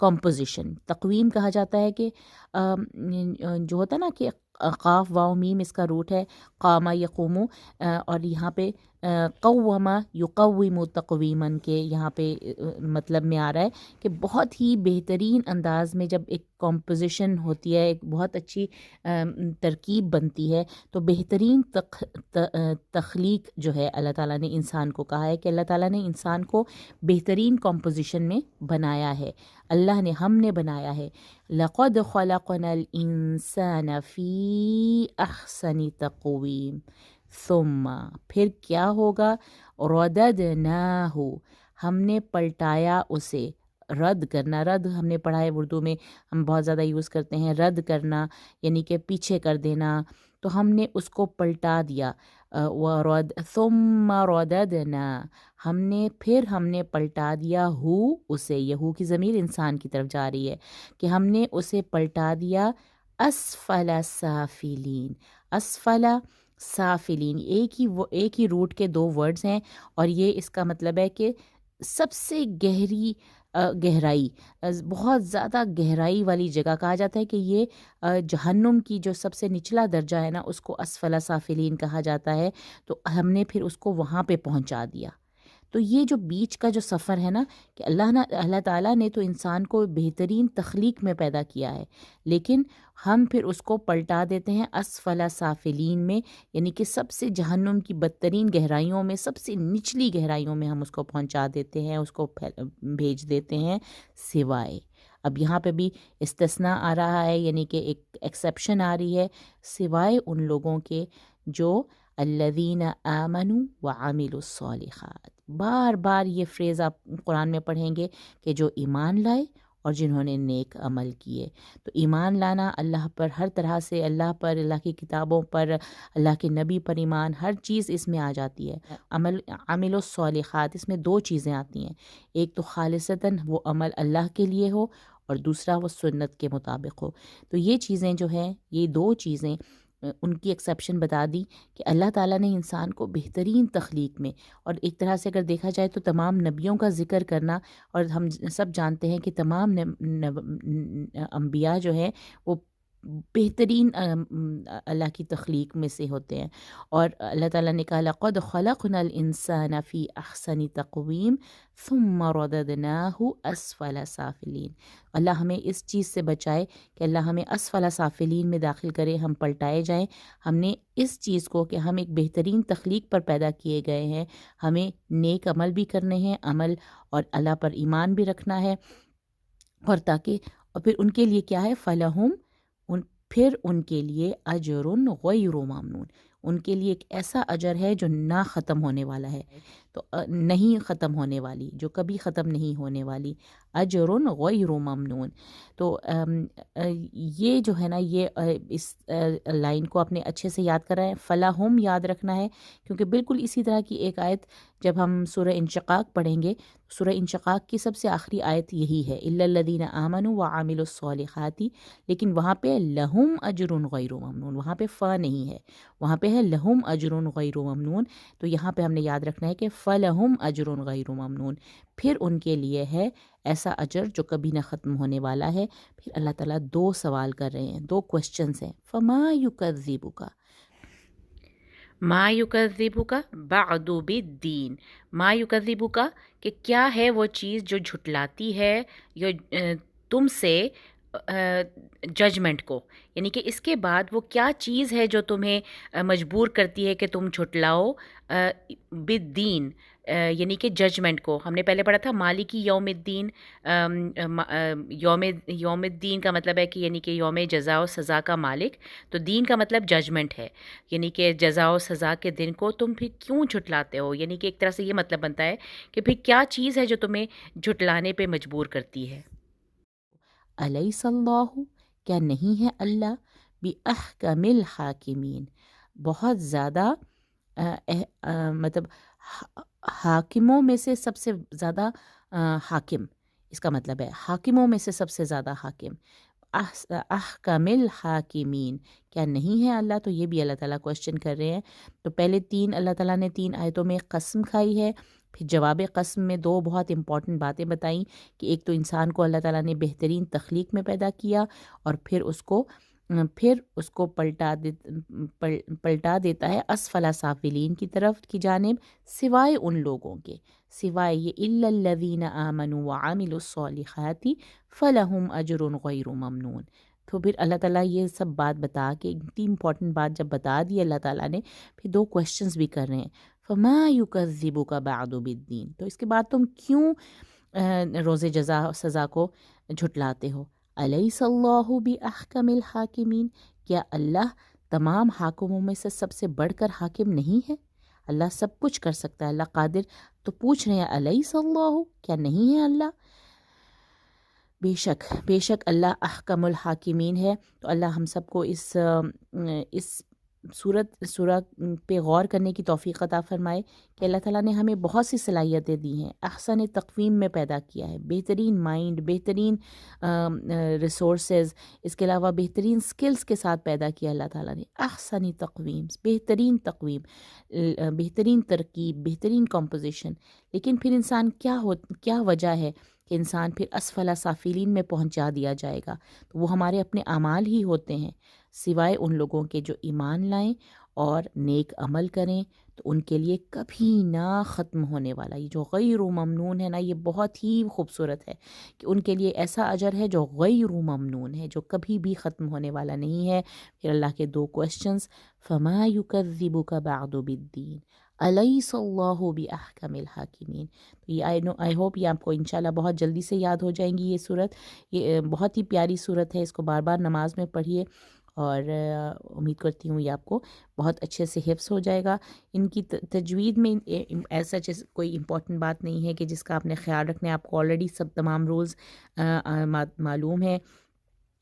Composition. تقویم کہا جاتا ہے کہ جو ہوتا ہے نا کہ قاف واو میم اس کا روٹ ہے قامہ یقومو، اور یہاں پہ قوما یقوم تقویمن کے یہاں پہ مطلب میں آ رہا ہے کہ بہت ہی بہترین انداز میں جب ایک کمپوزیشن ہوتی ہے، ایک بہت اچھی ترکیب بنتی ہے، تو بہترین تخلیق جو ہے اللہ تعالیٰ نے انسان کو کہا ہے کہ اللہ تعالیٰ نے انسان کو بہترین کمپوزیشن میں بنایا ہے، اللہ نے، ہم نے بنایا ہے. لقد خلقنا الانسان فی احسن تقویم ثم پھر کیا ہوگا رددناہ ہم نے پلٹایا اسے. رد کرنا، رد ہم نے پڑھا ہے اردو میں، ہم بہت زیادہ یوز کرتے ہیں رد کرنا، یعنی کہ پیچھے کر دینا. تو ہم نے اس کو پلٹا دیا. ثم رددنا ہم نے پلٹا دیا اسے، یہ ہو کی ضمیر انسان کی طرف جا رہی ہے کہ ہم نے اسے پلٹا دیا اسفل سافلین. اسفل سافلین ایک ہی روٹ کے دو ورڈز ہیں، اور یہ اس کا مطلب ہے کہ سب سے گہرائی، بہت زیادہ گہرائی والی جگہ. کہا جاتا ہے کہ یہ جہنم کی جو سب سے نچلا درجہ ہے نا، اس کو اسفل سافلین کہا جاتا ہے. تو ہم نے پھر اس کو وہاں پہ پہنچا دیا. تو یہ جو بیچ کا جو سفر ہے نا، کہ اللہ تعالیٰ نے تو انسان کو بہترین تخلیق میں پیدا کیا ہے، لیکن ہم پھر اس کو پلٹا دیتے ہیں اسفل سافلین میں، یعنی کہ سب سے جہنم کی بدترین گہرائیوں میں، سب سے نچلی گہرائیوں میں ہم اس کو پہنچا دیتے ہیں، اس کو بھیج دیتے ہیں، سوائے. اب یہاں پہ بھی استثناء آ رہا ہے، یعنی کہ ایک ایکسیپشن آ رہی ہے، سوائے ان لوگوں کے جو الذین آمنوا وعملوا الصالحات. بار بار یہ فریز آپ قرآن میں پڑھیں گے کہ جو ایمان لائے اور جنہوں نے نیک عمل کیے. تو ایمان لانا اللہ پر، ہر طرح سے اللہ پر، اللہ کی کتابوں پر، اللہ کے نبی پر ایمان، ہر چیز اس میں آ جاتی ہے. عمل الصالحات، اس میں دو چیزیں آتی ہیں، ایک تو خالصتاً وہ عمل اللہ کے لیے ہو، اور دوسرا وہ سنت کے مطابق ہو. تو یہ چیزیں جو ہیں، یہ دو چیزیں ان کی ایکسیپشن بتا دی کہ اللہ تعالیٰ نے انسان کو بہترین تخلیق میں، اور ایک طرح سے اگر دیکھا جائے تو تمام نبیوں کا ذکر کرنا، اور ہم سب جانتے ہیں کہ تمام انبیاء جو ہیں وہ بہترین اللہ کی تخلیق میں سے ہوتے ہیں. اور اللہ تعالیٰ نے کہا لقد خلقنا الانسان فی احسن تقویم ثم رددناہ اسفل سافلین. اللہ ہمیں اس چیز سے بچائے کہ اللہ ہمیں اسفل سافلین میں داخل کرے، ہم پلٹائے جائیں. ہم نے اس چیز کو کہ ہم ایک بہترین تخلیق پر پیدا کیے گئے ہیں، ہمیں نیک عمل بھی کرنے ہیں، عمل اور اللہ پر ایمان بھی رکھنا ہے، اور تاکہ، اور پھر ان کے لیے کیا ہے فلہم، پھر ان کے لیے اجر غیر ممنون، ان کے لیے ایک ایسا اجر ہے جو نہ ختم ہونے والا ہے، تو نہیں ختم ہونے والی، جو کبھی ختم نہیں ہونے والی، اجر غیر ممنون. تو یہ جو ہے نا، یہ اس لائن کو اپنے اچھے سے یاد کرائیں. فلاحم یاد رکھنا ہے، کیونکہ بالکل اسی طرح کی ایک آیت جب ہم سورہ انشقاق پڑھیں گے، سورہ انشقاق کی سب سے آخری آیت یہی ہے الا الذین آمنوا وعملوا الصالحات، لیکن وہاں پہ لہم اجر غیر ممنون، وہاں پہ فا نہیں ہے، وہاں پہ ہے لہم اجر غیر ممنون. تو یہاں پہ ہم نے یاد رکھنا ہے کہ فلہم اجر غیر ممنون، پھر ان کے لیے ہے ایسا اجر جو کبھی نہ ختم ہونے والا ہے. پھر اللہ تعالیٰ دو سوال کر رہے ہیں، دو کوشچنز ہیں. فما یکذبک، ما یکذبک بعد بالدین، ما یکذبک کہ کیا ہے وہ چیز جو جھٹلاتی ہے یا تم سے ججمنٹ کو، یعنی کہ اس کے بعد وہ کیا چیز ہے جو تمہیں مجبور کرتی ہے کہ تم جھٹلاؤ بالدین، یعنی کہ ججمنٹ کو. ہم نے پہلے پڑھا تھا مالکی یوم الدین، یوم الدین کا مطلب ہے کہ یعنی کہ یوم جزا و سزا کا مالک، تو دین کا مطلب ججمنٹ ہے، یعنی کہ جزا و سزا کے دن کو تم پھر کیوں جھٹلاتے ہو. یعنی کہ ایک طرح سے یہ مطلب بنتا ہے کہ پھر کیا چیز ہے جو تمہیں جھٹلانے پہ مجبور کرتی ہے. الیس اللہ، کیا نہیں ہے اللہ باحکم الحاکمین، بہت زیادہ مطلب حاکموں میں سے سب سے زیادہ حاکم، اس کا مطلب ہے حاکموں میں سے سب سے زیادہ حاکم. احکم الحاکمین، کیا نہیں ہے اللہ. تو یہ بھی اللہ تعالیٰ کوشچن کر رہے ہیں. تو پہلے اللہ تعالیٰ نے 3 آیتوں میں قسم کھائی ہے پھر جواب قسم میں دو بہت امپورٹنٹ باتیں بتائیں کہ ایک تو انسان کو اللہ تعالیٰ نے بہترین تخلیق میں پیدا کیا اور پھر اس کو پلٹا دیتا ہے اسفل سافلین کی طرف کی جانب، سوائے ان لوگوں کے، سوائے یہ الا الذین آمنوا وعملوا الصالحات فلہم اجر غیر ممنون۔ تو پھر اللہ تعالیٰ یہ سب بات بتا کے اتنی امپورٹنٹ بات جب بتا دی اللہ تعالیٰ نے، پھر دو کوشچنز بھی کر رہے ہیں، فما یکذبک بعد بالدین، تو اس کے بعد تم کیوں روز جزا سزا کو جھٹلاتے ہو؟ الیس اللہ باحکم الحاکمین، کیا اللہ تمام حاکموں میں سے سب سے بڑھ کر حاکم نہیں ہے؟ اللہ سب کچھ کر سکتا ہے، اللہ قادر، تو پوچھ رہے ہیں الیس اللہ، کیا نہیں ہے اللہ؟ بے شک اللہ احکم الحاکمین ہے۔ تو اللہ ہم سب کو اس سورہ پہ غور کرنے کی توفیق عطا فرمائے کہ اللہ تعالیٰ نے ہمیں بہت سی صلاحیتیں دی ہیں، احسن تقویم میں پیدا کیا ہے، بہترین مائنڈ، بہترین ریسورسز، اس کے علاوہ بہترین سکلز کے ساتھ پیدا کیا اللہ تعالیٰ نے، احسن تقویم، بہترین تقویم، بہترین ترکیب، بہترین کمپوزیشن، لیکن پھر انسان کیا وجہ ہے کہ انسان پھر اسفل سافلین میں پہنچا دیا جائے گا؟ تو وہ ہمارے اپنے اعمال ہی ہوتے ہیں، سوائے ان لوگوں کے جو ایمان لائیں اور نیک عمل کریں، تو ان کے لیے کبھی نہ ختم ہونے والا، یہ جو غیر ممنون ہے نا، یہ بہت ہی خوبصورت ہے کہ ان کے لیے ایسا اجر ہے جو غیر ممنون ہے، جو کبھی بھی ختم ہونے والا نہیں ہے۔ پھر اللہ کے دو کوشچنز، فما یکذبک بعد بالدین الیس اللہ باحکم الحاکمین۔ تو یہ آئی ہوپ یہ آپ کو انشاءاللہ بہت جلدی سے یاد ہو جائیں گی یہ صورت، یہ بہت ہی پیاری صورت ہے، اس کو بار بار نماز میں پڑھیے، اور امید کرتی ہوں یہ آپ کو بہت اچھے سے حفظ ہو جائے گا۔ ان کی تجوید میں ایسا کوئی امپورٹنٹ بات نہیں ہے کہ جس کا آپ نے خیال رکھنا ہے، آپ کو آلریڈی سب تمام رولز معلوم ہے۔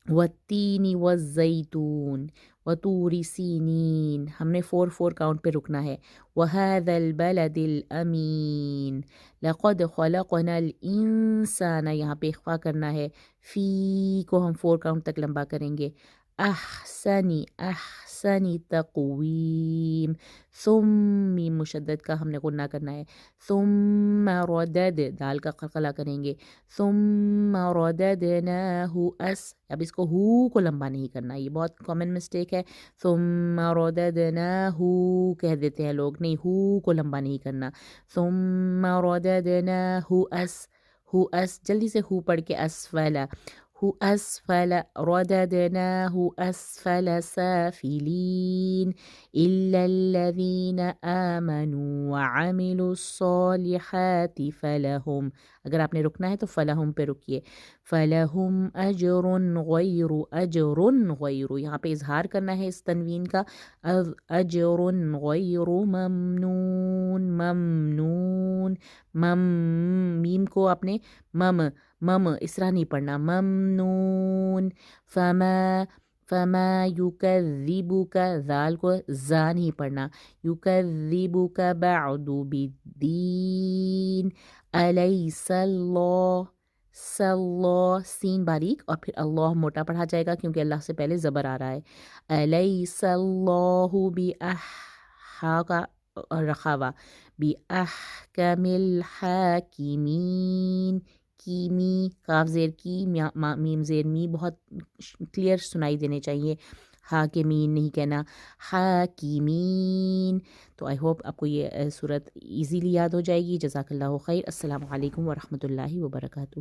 والتین والزیتون وطور سینین، ہم نے 4 کاؤنٹ پہ رکنا ہے۔ وہذا البلد الامین لقد خلقنا الانسان، یہاں پہ اخفا کرنا ہے، فی کو ہم 4 کاؤنٹ تک لمبا کریں گے، احسنی تقویم، ثم میم مشدد کا ہم نے غنہ کرنا ہے، ثم ردد دال کا قلقلہ کریں گے، ثم رددناہ اب اس کو ہو کو لمبا نہیں کرنا، یہ بہت کامن مسٹیک ہے، ثم رددناہ کہہ دیتے ہیں لوگ، نہیں، ہو کو لمبا نہیں کرنا، ثم رددناہ جلدی سے ہو پڑھ کے اسفل، اسفل رددناه اسفل سافلين الا الذين آمنوا وعملوا الصالحات فلهم، اگر آپ نے رکنا ہے تو فلہم پہ رکیے، فلہم اجر غیر، یہاں پہ اظہار کرنا ہے اس تنوین کا، اجر غیر ممنون، میم کو آپ نے مم اس طرح نہیں پڑھنا، ممنون، فما یکذبک، ذال کو زا نہیں پڑھنا، یکذبک بعد بالدین الیس اللہ، سین باریک اور پھر اللہ موٹا پڑھا جائے گا کیونکہ اللہ سے پہلے زبر آ رہا ہے، الیس اللہ ہا کا رخاوا، باحکم الحاکمین، کیمی، کاف زیر کی، میم زیر می، بہت کلیئر سنائی دینے چاہیے، حاکمین نہیں کہنا، حاکمین۔ تو آئی ہوپ آپ کو یہ صورت ایزیلی یاد ہو جائے گی۔ جزاک اللہ خیر۔ السلام علیکم ورحمۃ اللہ وبرکاتہ۔